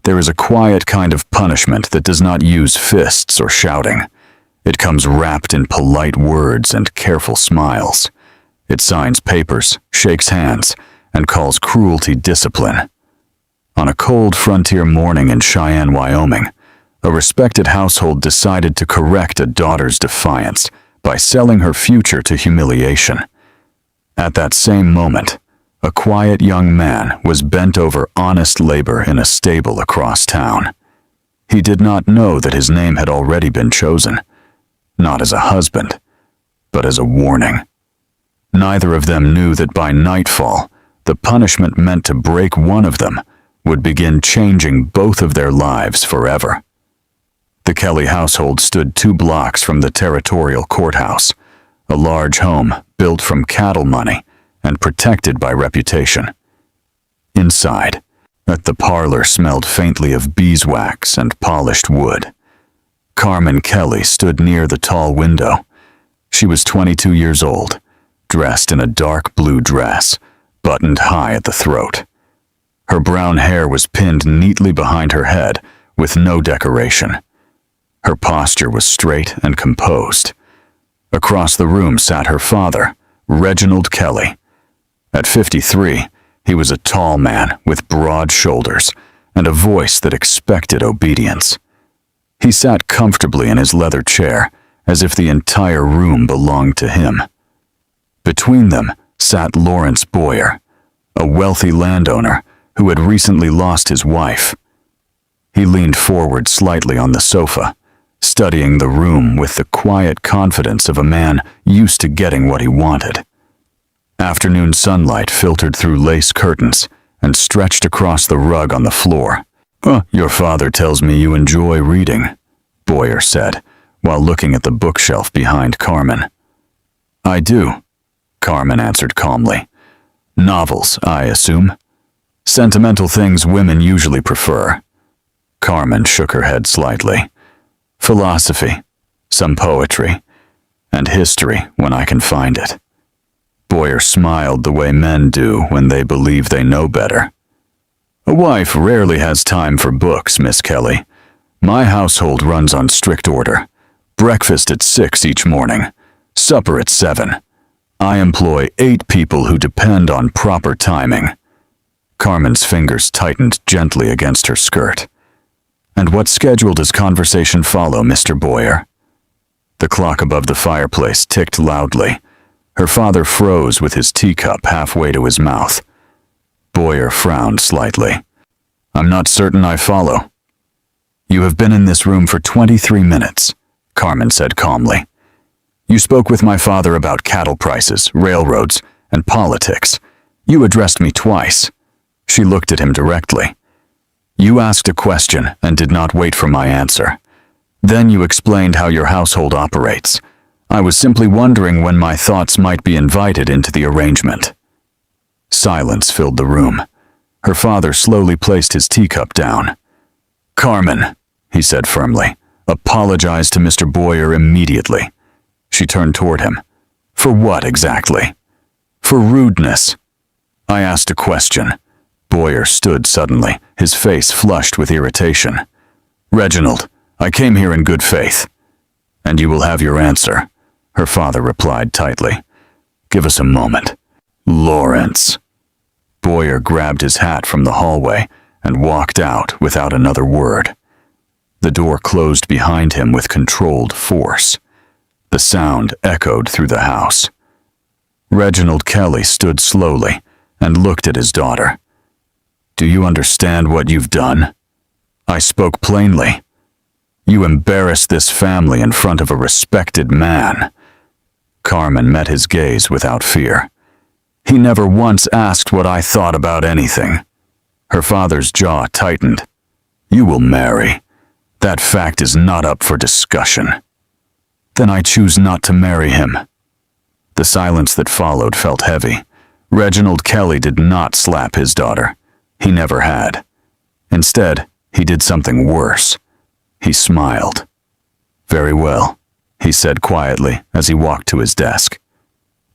There is a quiet kind of punishment that does not use fists or shouting. It comes wrapped in polite words and careful smiles. It signs papers, shakes hands, and calls cruelty discipline. On a cold frontier morning in Cheyenne, Wyoming, a respected household decided to correct a daughter's defiance by selling her future to humiliation. At that same moment, a quiet young man was bent over honest labor in a stable across town. He did not know that his name had already been chosen, not as a husband, but as a warning. Neither of them knew that by nightfall, the punishment meant to break one of them would begin changing both of their lives forever. The Kelly household stood 2 blocks from the territorial courthouse, a large home built from cattle money and protected by reputation. Inside, the parlor smelled faintly of beeswax and polished wood. Carmen Kelly stood near the tall window. She was 22 years old, dressed in a dark blue dress, buttoned high at the throat. Her brown hair was pinned neatly behind her head with no decoration. Her posture was straight and composed. Across the room sat her father, Reginald Kelly. At 53, he was a tall man with broad shoulders and a voice that expected obedience. He sat comfortably in his leather chair, as if the entire room belonged to him. Between them sat Lawrence Boyer, a wealthy landowner who had recently lost his wife. He leaned forward slightly on the sofa, studying the room with the quiet confidence of a man used to getting what he wanted. Afternoon sunlight filtered through lace curtains and stretched across the rug on the floor. Your father tells me you enjoy reading," Boyer said, while looking at the bookshelf behind Carmen. "I do," Carmen answered calmly. "Novels, I assume. Sentimental things women usually prefer." Carmen shook her head slightly. "Philosophy, some poetry, and history when I can find it." Boyer smiled the way men do when they believe they know better. "A wife rarely has time for books, Miss Kelly. My household runs on strict order. Breakfast at 6 each morning, supper at 7. I employ 8 people who depend on proper timing." Carmen's fingers tightened gently against her skirt. "And what schedule does conversation follow, Mr. Boyer?" The clock above the fireplace ticked loudly. Her father froze with his teacup halfway to his mouth. Boyer frowned slightly. "I'm not certain I follow." "You have been in this room for 23 minutes, Carmen said calmly. "You spoke with my father about cattle prices, railroads, and politics. You addressed me twice." She looked at him directly. "You asked a question and did not wait for my answer. Then you explained how your household operates. I was simply wondering when my thoughts might be invited into the arrangement." Silence filled the room. Her father slowly placed his teacup down. "Carmen," he said firmly, "apologize to Mr. Boyer immediately." She turned toward him. "For what exactly?" "For rudeness." "I asked a question." Boyer stood suddenly, his face flushed with irritation. "Reginald, I came here in good faith." "And you will have your answer," her father replied tightly. "Give us a moment." "Lawrence." Boyer grabbed his hat from the hallway and walked out without another word. The door closed behind him with controlled force. The sound echoed through the house. Reginald Kelly stood slowly and looked at his daughter. "Do you understand what you've done? I spoke plainly. You embarrassed this family in front of a respected man." Carmen met his gaze without fear. "He never once asked what I thought about anything." Her father's jaw tightened. "You will marry. That fact is not up for discussion." "Then I choose not to marry him." The silence that followed felt heavy. Reginald Kelly did not slap his daughter. He never had. Instead, he did something worse. He smiled. "Very well," he said quietly as he walked to his desk.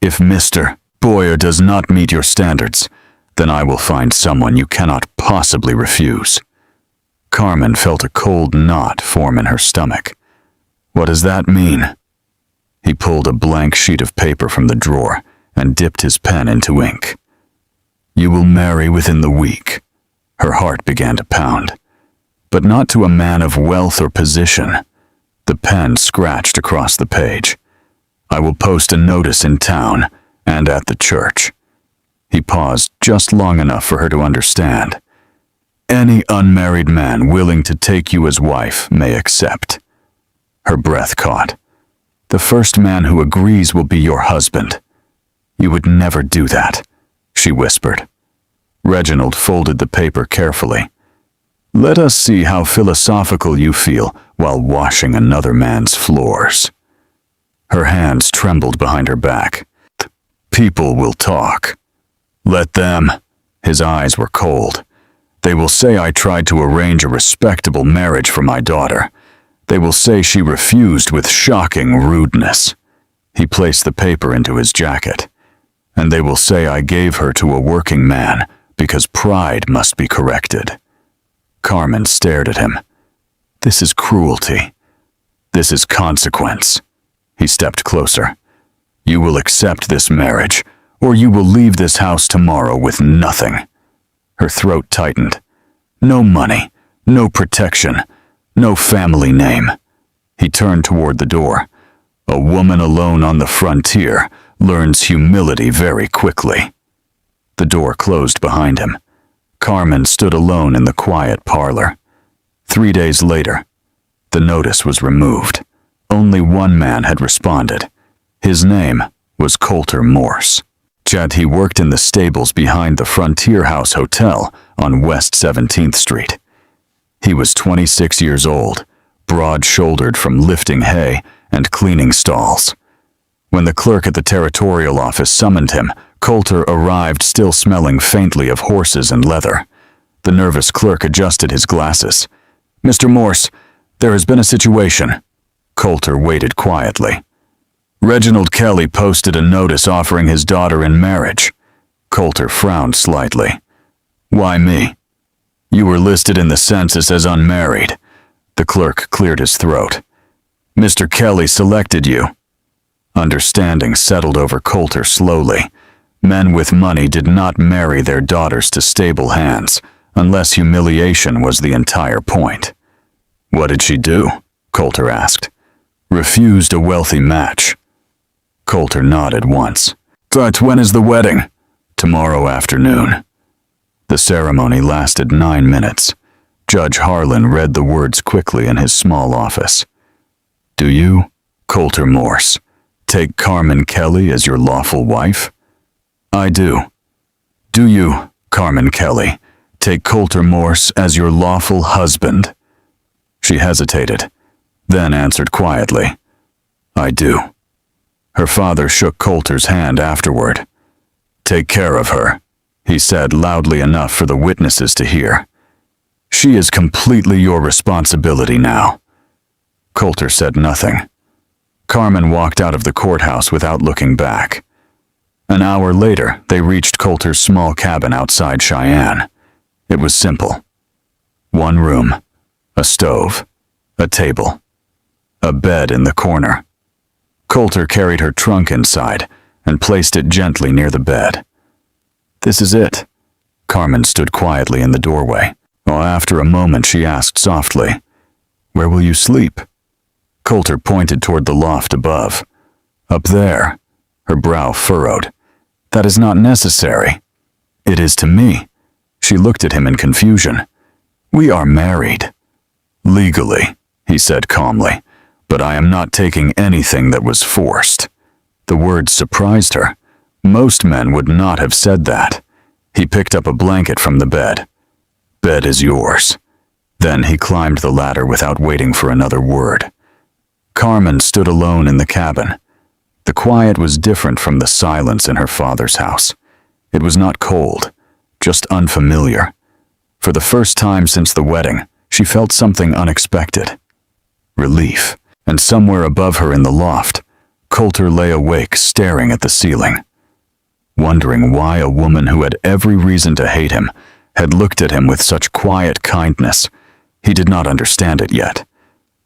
"If Mr. Boyer does not meet your standards, then I will find someone you cannot possibly refuse." Carmen felt a cold knot form in her stomach. What does that mean? He pulled a blank sheet of paper from the drawer and dipped his pen into ink. You will marry within the week. Her heart began to pound. But not to a man of wealth or position. The pen scratched across the page. I will post a notice in town and at the church. He paused just long enough for her to understand. Any unmarried man willing to take you as wife may accept. Her breath caught. The first man who agrees will be your husband. You would never do that, she whispered. Reginald folded the paper carefully. Let us see how philosophical you feel while washing another man's floors. Her hands trembled behind her back. People will talk. Let them. His eyes were cold. They will say I tried to arrange a respectable marriage for my daughter. They will say she refused with shocking rudeness. He placed the paper into his jacket. And they will say I gave her to a working man because pride must be corrected. Carmen stared at him. This is cruelty. This is consequence. He stepped closer. You will accept this marriage, or you will leave this house tomorrow with nothing. Her throat tightened. No money, no protection, no family name. He turned toward the door. A woman alone on the frontier learns humility very quickly. The door closed behind him. Carmen stood alone in the quiet parlor. 3 days later, the notice was removed. Only one man had responded. His name was Coulter Morse. He worked in the stables behind the Frontier House Hotel on West 17th Street. He was 26 years old, broad-shouldered from lifting hay and cleaning stalls. When the clerk at the territorial office summoned him, Coulter arrived still smelling faintly of horses and leather. The nervous clerk adjusted his glasses. Mr. Morse, there has been a situation. Coulter waited quietly. Reginald Kelly posted a notice offering his daughter in marriage. Coulter frowned slightly. Why me? You were listed in the census as unmarried. The clerk cleared his throat. Mr. Kelly selected you. Understanding settled over Coulter slowly. Men with money did not marry their daughters to stable hands, unless humiliation was the entire point. What did she do? Coulter asked. Refused a wealthy match. Coulter nodded once. But when is the wedding? Tomorrow afternoon. The ceremony lasted 9 minutes. Judge Harlan read the words quickly in his small office. Do you, Coulter Morse, take Carmen Kelly as your lawful wife? I do. Do you, Carmen Kelly, take Coulter Morse as your lawful husband? She hesitated, then answered quietly. I do. Her father shook Coulter's hand afterward. Take care of her, he said loudly enough for the witnesses to hear. She is completely your responsibility now. Coulter said nothing. Carmen walked out of the courthouse without looking back. An hour later, they reached Coulter's small cabin outside Cheyenne. It was simple. 1 room, a stove, a table, a bed in the corner. Coulter carried her trunk inside and placed it gently near the bed. This is it. Carmen stood quietly in the doorway. After a moment, she asked softly, Where will you sleep? Coulter pointed toward the loft above. Up there. Her brow furrowed. That is not necessary. It is to me. She looked at him in confusion. We are married. Legally, he said calmly, but I am not taking anything that was forced. The words surprised her. Most men would not have said that. He picked up a blanket from the bed. Bed is yours. Then he climbed the ladder without waiting for another word. Carmen stood alone in the cabin. The quiet was different from the silence in her father's house. It was not cold, just unfamiliar. For the first time since the wedding, she felt something unexpected. Relief. And somewhere above her in the loft, Coulter lay awake staring at the ceiling, wondering why a woman who had every reason to hate him had looked at him with such quiet kindness, He did not understand it yet,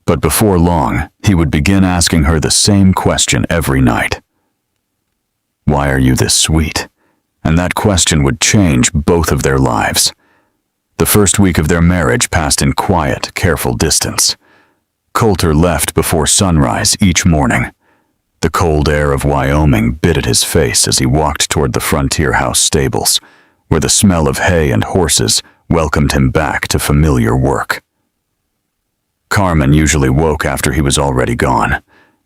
but before long, he would begin asking her the same question every night. Why are you this sweet? And that question would change both of their lives. The first week of their marriage passed in quiet, careful distance. Coulter left before sunrise each morning. The cold air of Wyoming bit at his face as he walked toward the frontier house stables, where the smell of hay and horses welcomed him back to familiar work. Carmen usually woke after he was already gone.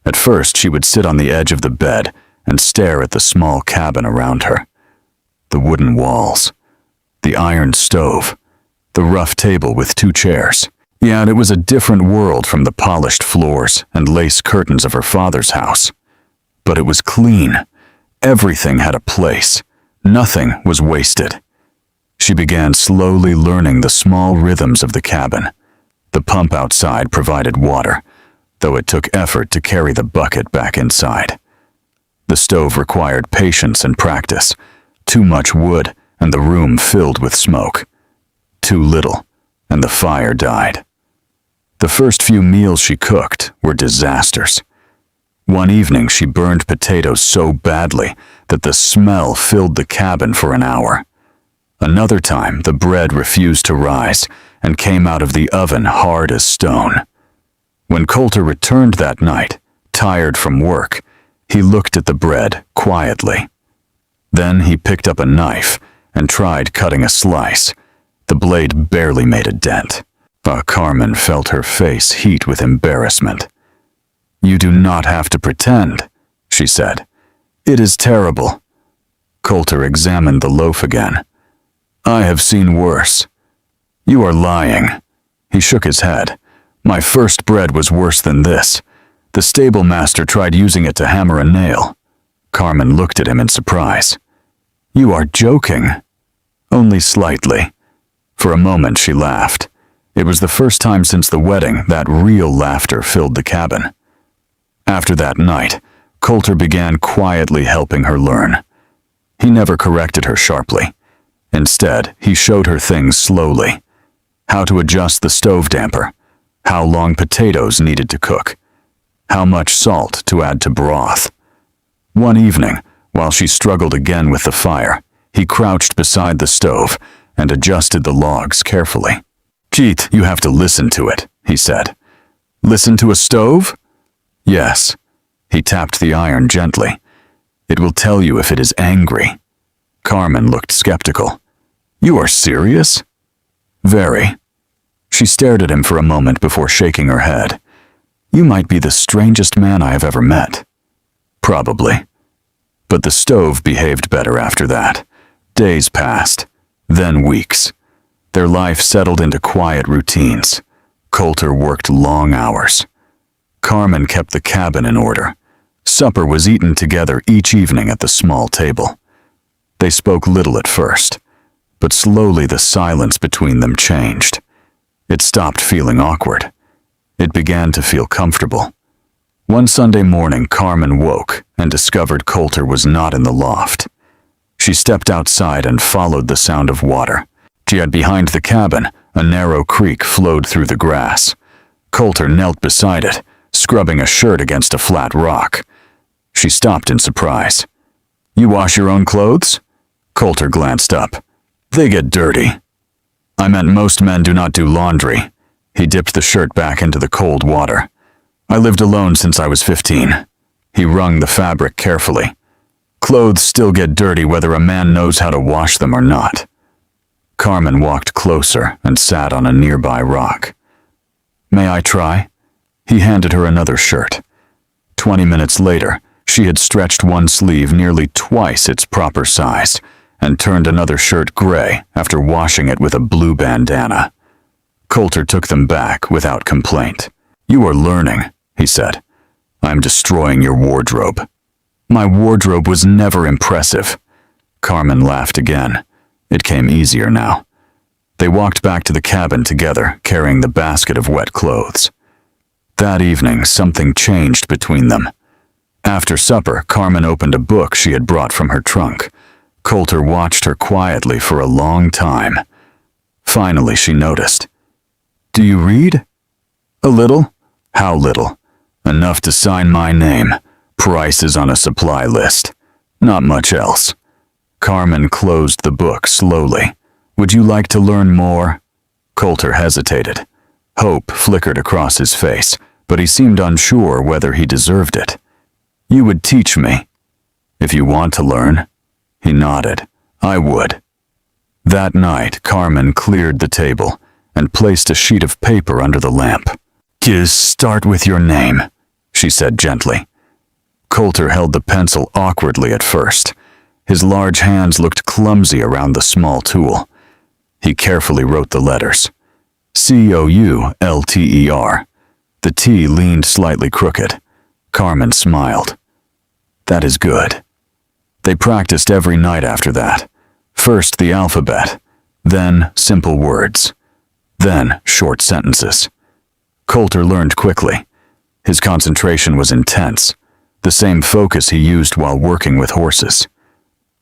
At first, she would sit on the edge of the bed and stare at the small cabin around her. The wooden walls, the iron stove, the rough table with 2 chairs. Yeah, it was a different world from the polished floors and lace curtains of her father's house. But it was clean. Everything had a place. Nothing was wasted. She began slowly learning the small rhythms of the cabin. The pump outside provided water, though it took effort to carry the bucket back inside. The stove required patience and practice. Too much wood, and the room filled with smoke. Too little, and the fire died. The first few meals she cooked were disasters. One evening she burned potatoes so badly that the smell filled the cabin for an hour. Another time the bread refused to rise and came out of the oven hard as stone. When Coulter returned that night, tired from work, he looked at the bread quietly. Then he picked up a knife and tried cutting a slice. The blade barely made a dent. Carmen felt her face heat with embarrassment. "You do not have to pretend," she said. "It is terrible." Coulter examined the loaf again. "I have seen worse." "You are lying." He shook his head. "My first bread was worse than this. The stable master tried using it to hammer a nail." Carmen looked at him in surprise. "You are joking." "Only slightly." For a moment she laughed. It was the first time since the wedding that real laughter filled the cabin. After that night, Coulter began quietly helping her learn. He never corrected her sharply. Instead, he showed her things slowly. How to adjust the stove damper, how long potatoes needed to cook, how much salt to add to broth. One evening, while she struggled again with the fire, he crouched beside the stove and adjusted the logs carefully. "Jeet, you have to listen to it," he said. "Listen to a stove?" "Yes." He tapped the iron gently. "It will tell you if it is angry." Carmen looked skeptical. "You are serious?" "Very." She stared at him for a moment before shaking her head. "You might be the strangest man I have ever met." "Probably." But the stove behaved better after that. Days passed, then weeks. Their life settled into quiet routines. Coulter worked long hours. Carmen kept the cabin in order. Supper was eaten together each evening at the small table. They spoke little at first, but slowly the silence between them changed. It stopped feeling awkward. It began to feel comfortable. One Sunday morning, Carmen woke and discovered Coulter was not in the loft. She stepped outside and followed the sound of water. Behind the cabin, a narrow creek flowed through the grass. Coulter knelt beside it, scrubbing a shirt against a flat rock. She stopped in surprise. "You wash your own clothes?" Coulter glanced up. "They get dirty." "I meant most men do not do laundry." He dipped the shirt back into the cold water. "I lived alone since I was 15. He wrung the fabric carefully. "Clothes still get dirty whether a man knows how to wash them or not." Carmen walked closer and sat on a nearby rock. "May I try?" He handed her another shirt. 20 minutes later, she had stretched one sleeve nearly twice its proper size and turned another shirt gray after washing it with a blue bandana. Coulter took them back without complaint. "You are learning," he said. "I'm destroying your wardrobe." "My wardrobe was never impressive." Carmen laughed again. It came easier now. They walked back to the cabin together, carrying the basket of wet clothes. That evening, something changed between them. After supper, Carmen opened a book she had brought from her trunk. Coulter watched her quietly for a long time. Finally, she noticed. Do you read? A little. How little? Enough to sign my name. Price is on a supply list. Not much else. Carmen closed the book slowly. Would you like to learn more? Coulter hesitated. Hope flickered across his face, but he seemed unsure whether he deserved it. You would teach me. If you want to learn. He nodded. I would. That night, Carmen cleared the table and placed a sheet of paper under the lamp. Just start with your name, she said gently. Coulter held the pencil awkwardly at first. His large hands looked clumsy around the small tool. He carefully wrote the letters. Coulter. The T leaned slightly crooked. Carmen smiled. That is good. They practiced every night after that. First the alphabet, then simple words, then short sentences. Coulter learned quickly. His concentration was intense, the same focus he used while working with horses.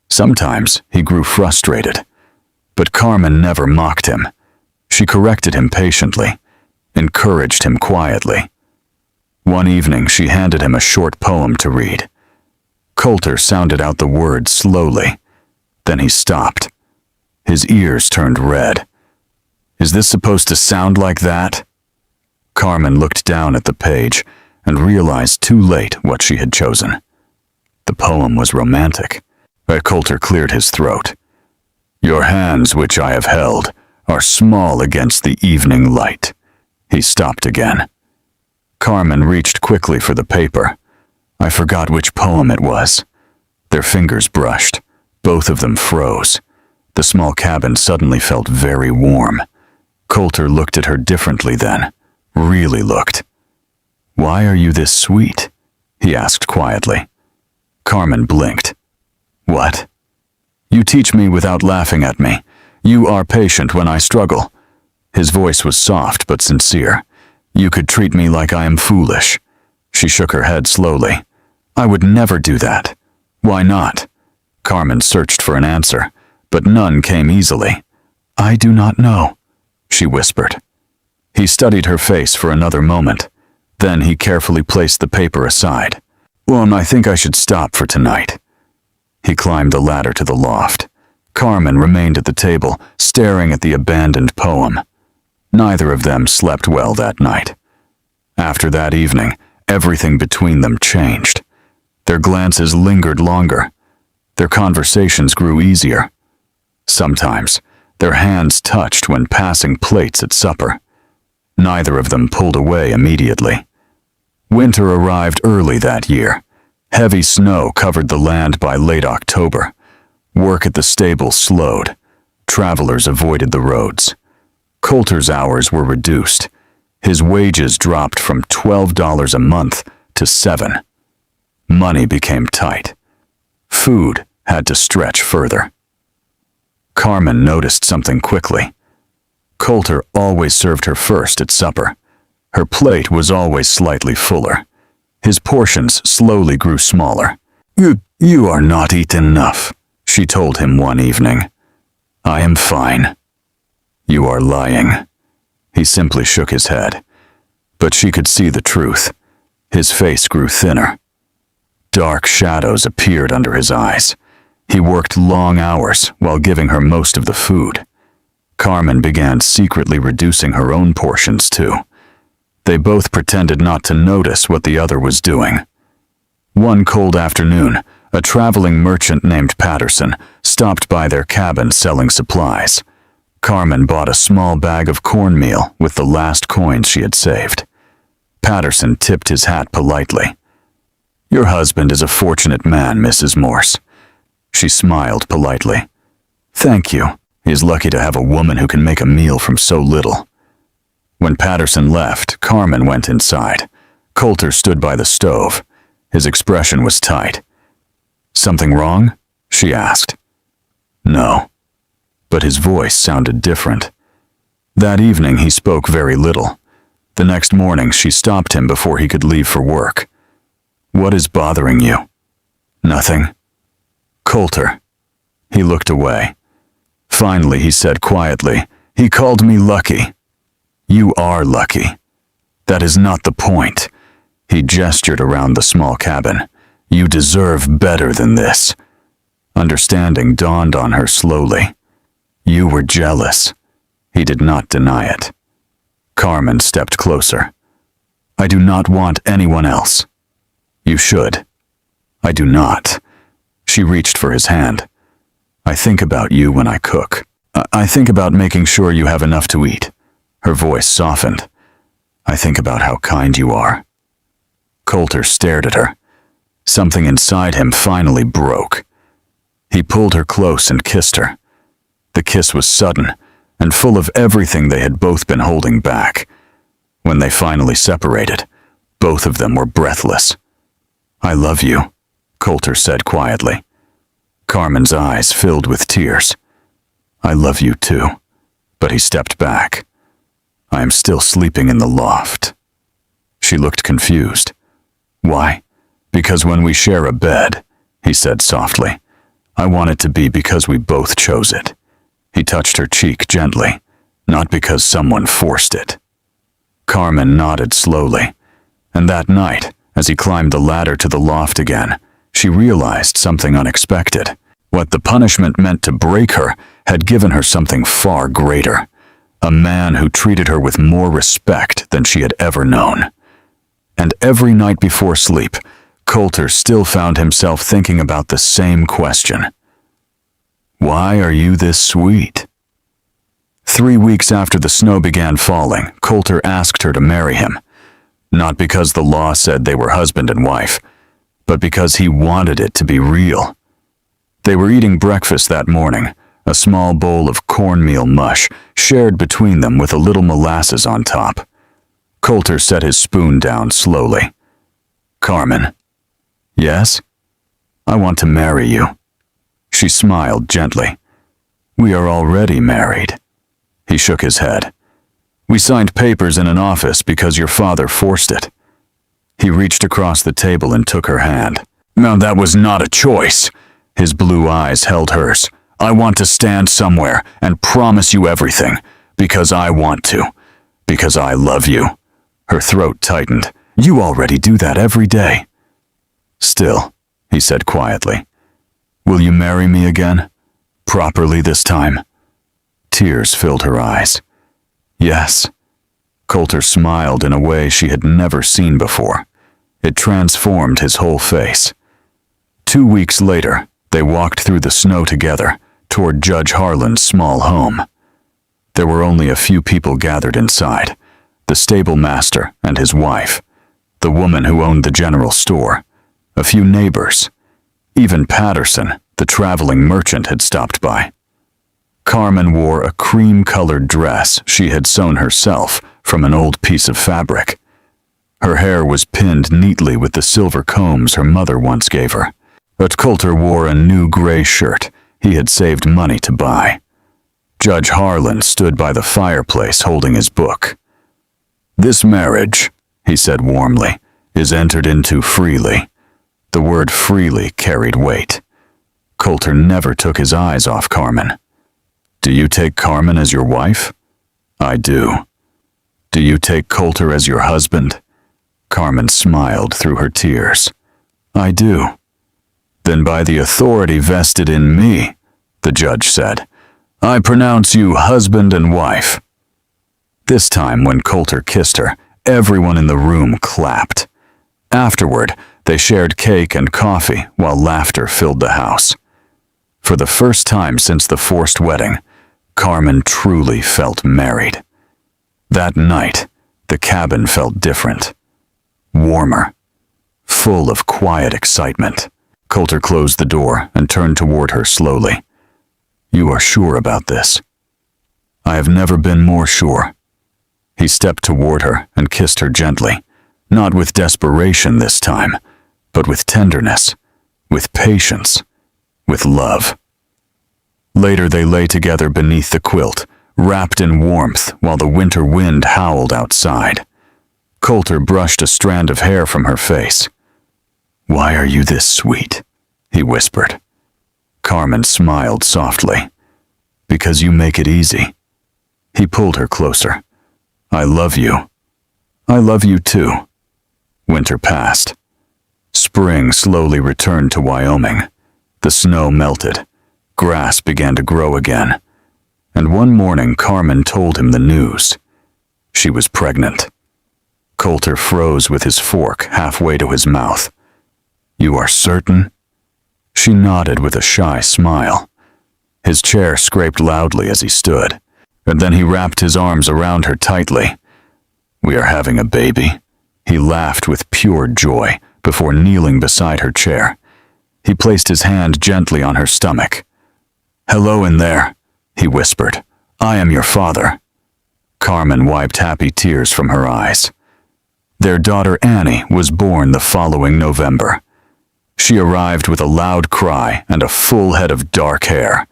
Sometimes he grew frustrated, but Carmen never mocked him. She corrected him patiently, encouraged him quietly. One evening she handed him a short poem to read. Coulter sounded out the words slowly. Then he stopped. His ears turned red. Is this supposed to sound like that? Carmen looked down at the page and realized too late what she had chosen. The poem was romantic. Coulter cleared his throat. Your hands, which I have held, are small against the evening light. He stopped again. Carmen reached quickly for the paper. I forgot which poem it was. Their fingers brushed. Both of them froze. The small cabin suddenly felt very warm. Coulter looked at her differently then. Really looked. Why are you this sweet? He asked quietly. Carmen blinked. What? You teach me without laughing at me. You are patient when I struggle. His voice was soft but sincere. You could treat me like I am foolish. She shook her head slowly. I would never do that. Why not? Carmen searched for an answer, but none came easily. I do not know, she whispered. He studied her face for another moment. Then he carefully placed the paper aside. Well, I think I should stop for tonight. He climbed the ladder to the loft. Carmen remained at the table, staring at the abandoned poem. Neither of them slept well that night. After that evening, everything between them changed. Their glances lingered longer. Their conversations grew easier. Sometimes, their hands touched when passing plates at supper. Neither of them pulled away immediately. Winter arrived early that year. Heavy snow covered the land by late October. Work at the stable slowed. Travelers avoided the roads. Coulter's hours were reduced. His wages dropped from $12 a month to $7. Money became tight. Food had to stretch further. Carmen noticed something quickly. Coulter always served her first at supper. Her plate was always slightly fuller. His portions slowly grew smaller. You are not eaten enough, she told him one evening. I am fine. You are lying. He simply shook his head. But she could see the truth. His face grew thinner. Dark shadows appeared under his eyes. He worked long hours while giving her most of the food. Carmen began secretly reducing her own portions too. They both pretended not to notice what the other was doing. One cold afternoon, a traveling merchant named Patterson stopped by their cabin selling supplies. Carmen bought a small bag of cornmeal with the last coins she had saved. Patterson tipped his hat politely. Your husband is a fortunate man, Mrs. Morse. She smiled politely. Thank you. He is lucky to have a woman who can make a meal from so little. When Patterson left, Carmen went inside. Coulter stood by the stove. His expression was tight. Something wrong? She asked. No. But his voice sounded different. That evening he spoke very little. The next morning she stopped him before he could leave for work. What is bothering you? Nothing. Coulter. He looked away. Finally he said quietly, he called me lucky. You are lucky. That is not the point. He gestured around the small cabin. You deserve better than this. Understanding dawned on her slowly. You were jealous. He did not deny it. Carmen stepped closer. I do not want anyone else. You should. I do not. She reached for his hand. I think about you when I cook. I think about making sure you have enough to eat. Her voice softened. I think about how kind you are. Coulter stared at her. Something inside him finally broke. He pulled her close and kissed her. The kiss was sudden and full of everything they had both been holding back. When they finally separated, both of them were breathless. I love you, Coulter said quietly. Carmen's eyes filled with tears. I love you too, but he stepped back. I am still sleeping in the loft. She looked confused. Why? Because when we share a bed, he said softly. I want it to be because we both chose it. He touched her cheek gently, not because someone forced it. Carmen nodded slowly, and that night, as he climbed the ladder to the loft again, she realized something unexpected. What the punishment meant to break her had given her something far greater. A man who treated her with more respect than she had ever known. And every night before sleep, Coulter still found himself thinking about the same question. Why are you this sweet? 3 weeks after the snow began falling, Coulter asked her to marry him. Not because the law said they were husband and wife, but because he wanted it to be real. They were eating breakfast that morning, a small bowl of cornmeal mush shared between them with a little molasses on top. Coulter set his spoon down slowly. Carmen. Yes? I want to marry you. She smiled gently. We are already married. He shook his head. We signed papers in an office because your father forced it. He reached across the table and took her hand. Now that was not a choice. His blue eyes held hers. I want to stand somewhere and promise you everything, because I want to, because I love you. Her throat tightened. You already do that every day. Still, he said quietly, will you marry me again? Properly this time? Tears filled her eyes. Yes. Coulter smiled in a way she had never seen before. It transformed his whole face. 2 weeks later, they walked through the snow together toward Judge Harlan's small home. There were only a few people gathered inside, the stable master and his wife, the woman who owned the general store, a few neighbors. Even Patterson, the traveling merchant, had stopped by. Carmen wore a cream-colored dress she had sewn herself from an old piece of fabric. Her hair was pinned neatly with the silver combs her mother once gave her, but Coulter wore a new gray shirt he had saved money to buy. Judge Harlan stood by the fireplace holding his book. This marriage, he said warmly, is entered into freely. The word freely carried weight. Coulter never took his eyes off Carmen. Do you take Carmen as your wife? I do. Do you take Coulter as your husband? Carmen smiled through her tears. I do. Then by the authority vested in me, the judge said, I pronounce you husband and wife. This time when Coulter kissed her, everyone in the room clapped. Afterward, they shared cake and coffee while laughter filled the house. For the first time since the forced wedding, Carmen truly felt married. That night, the cabin felt different. Warmer. Full of quiet excitement. Coulter closed the door and turned toward her slowly. You are sure about this? I have never been more sure. He stepped toward her and kissed her gently, not with desperation this time, but with tenderness, with patience, with love. Later they lay together beneath the quilt, wrapped in warmth while the winter wind howled outside. Coulter brushed a strand of hair from her face. Why are you this sweet? He whispered. Carmen smiled softly. Because you make it easy. He pulled her closer. I love you. I love you too. Winter passed. Spring slowly returned to Wyoming. The snow melted. Grass began to grow again. And one morning Carmen told him the news. She was pregnant. Coulter froze with his fork halfway to his mouth. You are certain? She nodded with a shy smile. His chair scraped loudly as he stood, and then he wrapped his arms around her tightly. We are having a baby. He laughed with pure joy before kneeling beside her chair. He placed his hand gently on her stomach. Hello in there, he whispered. I am your father. Carmen wiped happy tears from her eyes. Their daughter Annie was born the following November. She arrived with a loud cry and a full head of dark hair.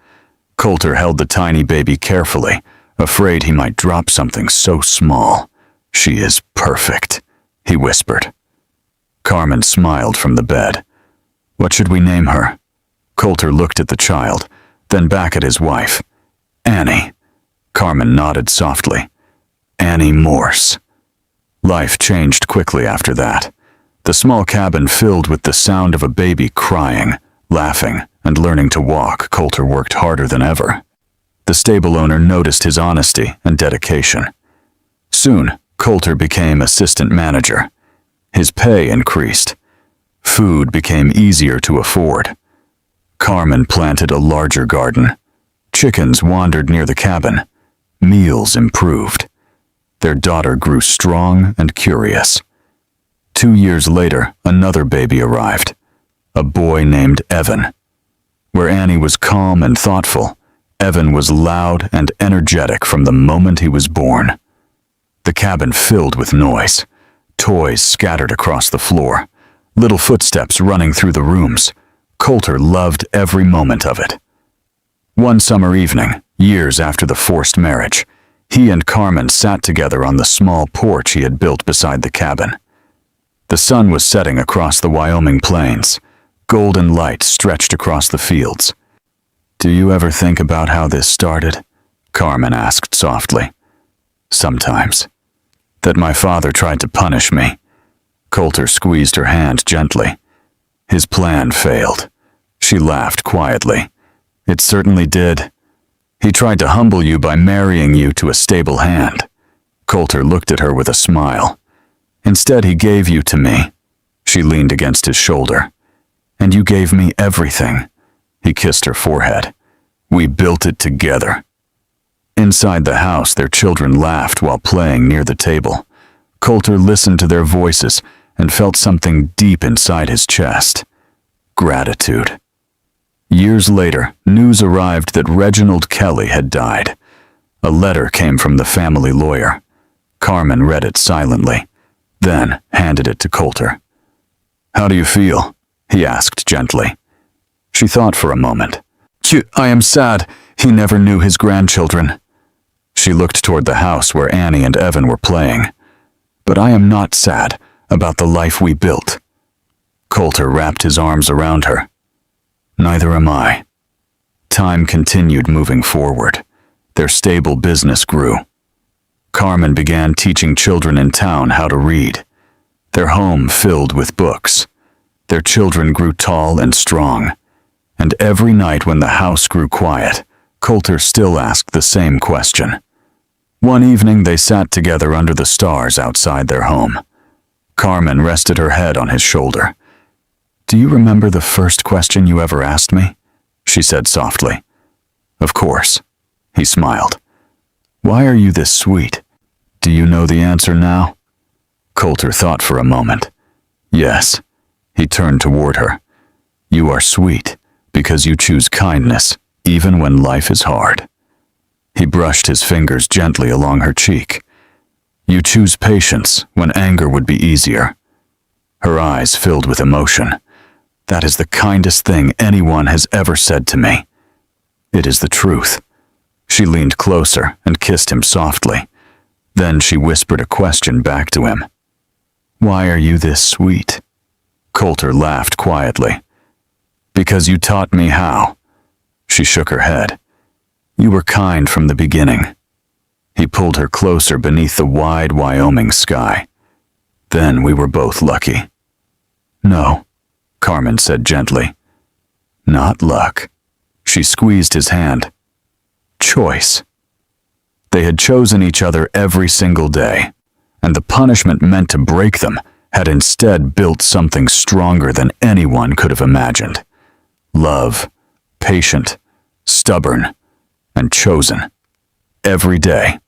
Coulter held the tiny baby carefully, afraid he might drop something so small. She is perfect, he whispered. Carmen smiled from the bed. What should we name her? Coulter looked at the child, then back at his wife. Annie. Carmen nodded softly. Annie Morse. Life changed quickly after that. The small cabin filled with the sound of a baby crying, laughing, and learning to walk. Coulter worked harder than ever. The stable owner noticed his honesty and dedication. Soon, Coulter became assistant manager. His pay increased. Food became easier to afford. Carmen planted a larger garden. Chickens wandered near the cabin. Meals improved. Their daughter grew strong and curious. 2 years later, another baby arrived, a boy named Evan. Where Annie was calm and thoughtful, Evan was loud and energetic from the moment he was born. The cabin filled with noise, toys scattered across the floor, little footsteps running through the rooms. Coulter loved every moment of it. One summer evening, years after the forced marriage, he and Carmen sat together on the small porch he had built beside the cabin. The sun was setting across the Wyoming plains. Golden light stretched across the fields. Do you ever think about how this started? Carmen asked softly. Sometimes. That my father tried to punish me. Coulter squeezed her hand gently. His plan failed. She laughed quietly. It certainly did. He tried to humble you by marrying you to a stable hand. Coulter looked at her with a smile. Instead, he gave you to me. She leaned against his shoulder. And you gave me everything. He kissed her forehead. We built it together. Inside the house, their children laughed while playing near the table. Coulter listened to their voices and felt something deep inside his chest. Gratitude. Years later, news arrived that Reginald Kelly had died. A letter came from the family lawyer. Carmen read it silently, then handed it to Coulter. How do you feel? He asked gently. She thought for a moment. I am sad. He never knew his grandchildren. She looked toward the house where Annie and Evan were playing. But I am not sad about the life we built. Coulter wrapped his arms around her. Neither am I. Time continued moving forward. Their stable business grew. Carmen began teaching children in town how to read. Their home filled with books. Their children grew tall and strong. And every night when the house grew quiet, Coulter still asked the same question. One evening they sat together under the stars outside their home. Carmen rested her head on his shoulder. Do you remember the first question you ever asked me? She said softly. Of course. He smiled. Why are you this sweet? Do you know the answer now? Coulter thought for a moment. Yes. He turned toward her. You are sweet because you choose kindness even when life is hard. He brushed his fingers gently along her cheek. You choose patience when anger would be easier. Her eyes filled with emotion. That is the kindest thing anyone has ever said to me. It is the truth. She leaned closer and kissed him softly. Then she whispered a question back to him. Why are you this sweet? Coulter laughed quietly. Because you taught me how. She shook her head. You were kind from the beginning. He pulled her closer beneath the wide Wyoming sky. Then we were both lucky. No, Carmen said gently. Not luck. She squeezed his hand. Choice. They had chosen each other every single day, and the punishment meant to break them had instead built something stronger than anyone could have imagined. Love, patient, stubborn, and chosen. Every day.